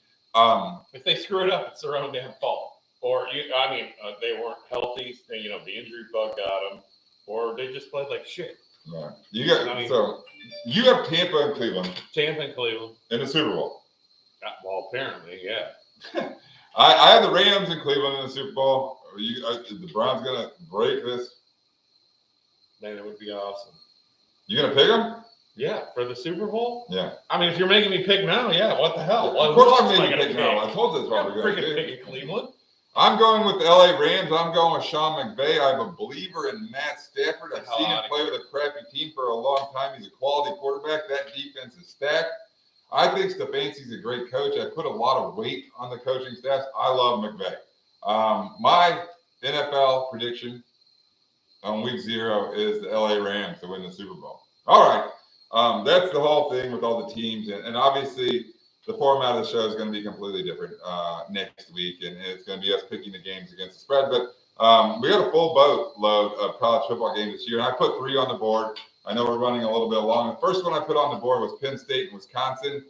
If they screw it up, it's their own damn fault. Or they weren't healthy. The injury bug got them, or they just played like shit. Yeah. You have Tampa and Cleveland. Tampa and Cleveland in the Super Bowl. Well, apparently, yeah. I have the Rams in Cleveland in the Super Bowl. The Browns gonna break this? Man, it would be awesome. You gonna pick them? Yeah, for the Super Bowl. Yeah. I mean, if you're making me pick now, yeah. What the hell? Of course, I'm making you pick now. I told you that's what we're gonna do. Picking Cleveland. I'm going with the LA Rams. I'm going with Sean McVay. I'm a believer in Matt Stafford. I've seen him play with a crappy team for a long time. He's a quality quarterback. That defense is stacked. I think Stefanski's a great coach. I put a lot of weight on the coaching staff. I love McVay. My NFL prediction on week 0 is the LA Rams to win the Super Bowl. All right. That's the whole thing with all the teams. And obviously, the format of the show is going to be completely different next week. And it's going to be us picking the games against the spread. But we got a full boatload of college football games this year. And I put 3 on the board. I know we're running a little bit long. The first one I put on the board was Penn State and Wisconsin.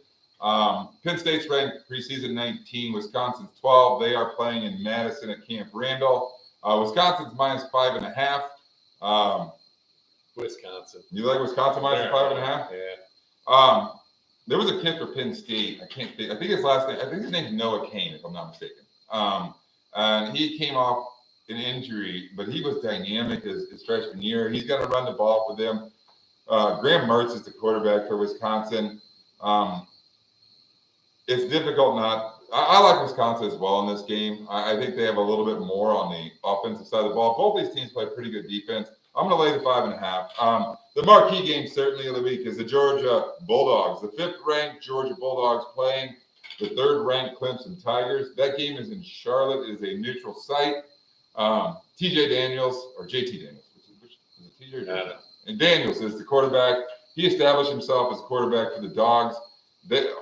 Penn State's ranked preseason 19, Wisconsin's 12. They are playing in Madison at Camp Randall. Wisconsin's minus 5.5. Wisconsin. You like Wisconsin minus 5.5? Yeah. There was a kid for Penn State. I can't think. I think his last name. I think his name's Noah Kane, if I'm not mistaken. And he came off an injury, but he was dynamic his freshman year. He's going to run the ball for them. Graham Mertz is the quarterback for Wisconsin. It's difficult not. I like Wisconsin as well in this game. I think they have a little bit more on the offensive side of the ball. Both these teams play pretty good defense. I'm going to lay the 5.5. The marquee game certainly of the week is the Georgia Bulldogs, the 5th-ranked Georgia Bulldogs playing the 3rd-ranked Clemson Tigers. That game is in Charlotte. It is a neutral site. TJ Daniels, or JT Daniels, which is it TJ or JT? And Daniels is the quarterback. He established himself as quarterback for the Dogs.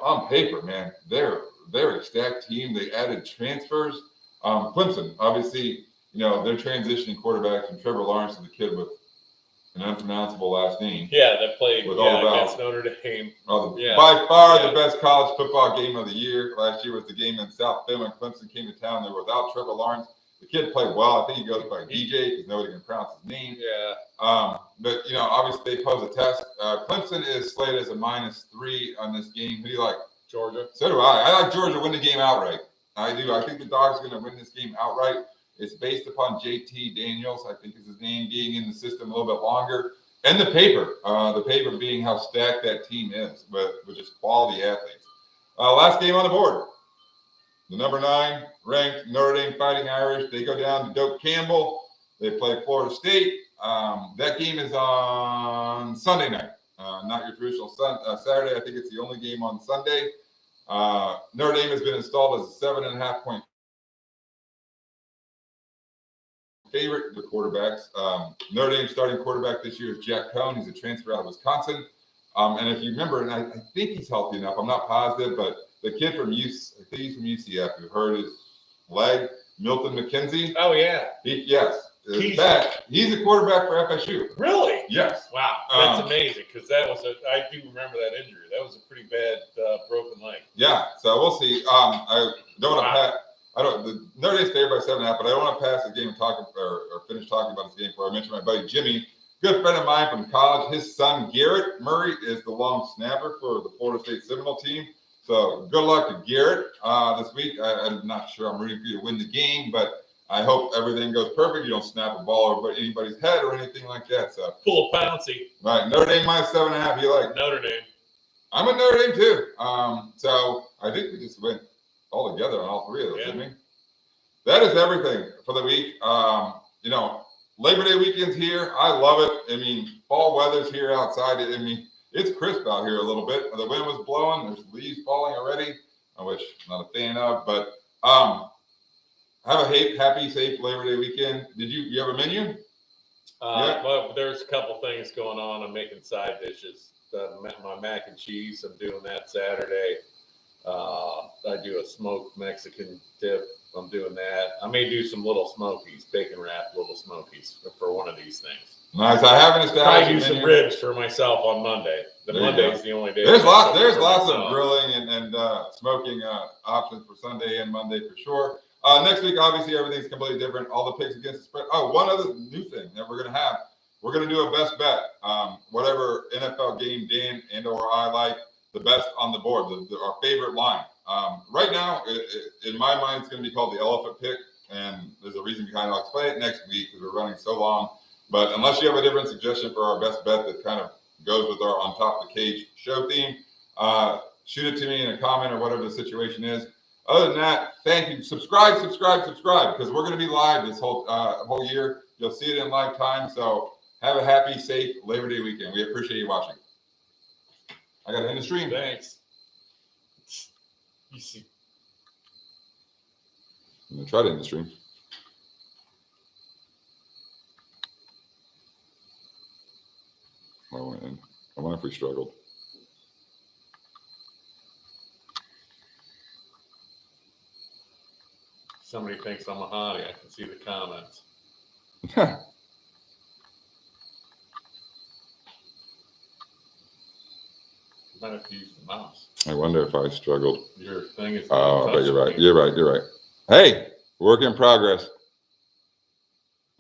On paper, man, they're a stacked team. They added transfers. Clemson, obviously, they're transitioning quarterback from Trevor Lawrence to the kid with an unpronounceable last name. Yeah, that played against Notre Dame. By far the best college football game of the year. Last year was the game in South Bend when Clemson came to town. They were without Trevor Lawrence. The kid played well. I think he goes by DJ because nobody can pronounce his name. Yeah. But obviously they pose a test. Clemson is slated as a -3 on this game. Who do you like? Georgia. So do I. I like Georgia to win the game outright. I do. I think the Dogs are going to win this game outright. It's based upon JT Daniels, I think is his name, being in the system a little bit longer. And the paper. The paper being how stacked that team is with just quality athletes. Last game on the board. The number 9 ranked Notre Dame Fighting Irish. They go down to Doak Campbell. They play Florida State. That game is on Sunday night, not your traditional Saturday. I think it's the only game on Sunday. Notre Dame has been installed as a 7.5-point favorite. The quarterbacks. Notre Dame's starting quarterback this year is Jack Cohn. He's a transfer out of Wisconsin. And if you remember, and I think he's healthy enough. I'm not positive, but the kid from I think he's from UCF who hurt his leg, Milton McKenzie. Oh yeah. Yes. He's a quarterback for FSU. Really? Yes. Wow, that's amazing because I do remember that injury. That was a pretty bad broken leg. Yeah, so we'll see. I don't want to the Notre Dame's favored by 7.5, but I don't want to pass the game and or finish talking about this game before I mention my buddy Jimmy, good friend of mine from college. His son Garrett Murray is the long snapper for the Florida State Seminole team. So good luck to Garrett this week. I'm not sure I'm rooting for you to win the game, but I hope everything goes perfect. You don't snap a ball over anybody's head or anything like that. So full of bouncy. Right, Notre Dame -7.5. You like Notre Dame? I'm a Notre Dame too. So I think we just went all together on all three of those, didn't we? That is everything for the week. Labor Day weekend's here. I love it. I mean, fall weather's here outside. I mean, it's crisp out here a little bit. The wind was blowing. There's leaves falling already, which I'm not a fan of. But have a happy, safe Labor Day weekend. Did you have a menu? Well, there's a couple things going on. I'm making side dishes. My mac and cheese, I'm doing that Saturday. I do a smoked Mexican dip. I'm doing that. I may do some little smokies, bacon wrapped little smokies for one of these things. Nice. I haven't established. I do some ribs for myself on Monday. Monday's the only day. There's lots of grilling and smoking options for Sunday and Monday for sure. Next week, obviously, everything's completely different. All the picks against the spread. Oh, one other new thing that we're going to have. We're going to do a best bet. Whatever NFL game Dan and or I like, the best on the board, our favorite line. Right now, in my mind, it's going to be called the elephant pick. And there's a reason behind it. I'll explain it next week because we're running so long. But unless you have a different suggestion for our best bet that kind of goes with our On Top of the Cage show theme, shoot it to me in a comment or whatever the situation is. Other than that, thank you. Subscribe, because we're going to be live this whole year. You'll see it in live time. So have a happy, safe Labor Day weekend. We appreciate you watching. I got to end the stream. Thanks. You see. I'm going to try to end the stream. I wonder if we struggled. Somebody thinks I'm a hottie. I can see the comments. Might have to use the mouse. I wonder if I struggled. Your thing is. Oh, but you're right. You're right. Hey, work in progress.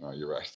Oh, you're right.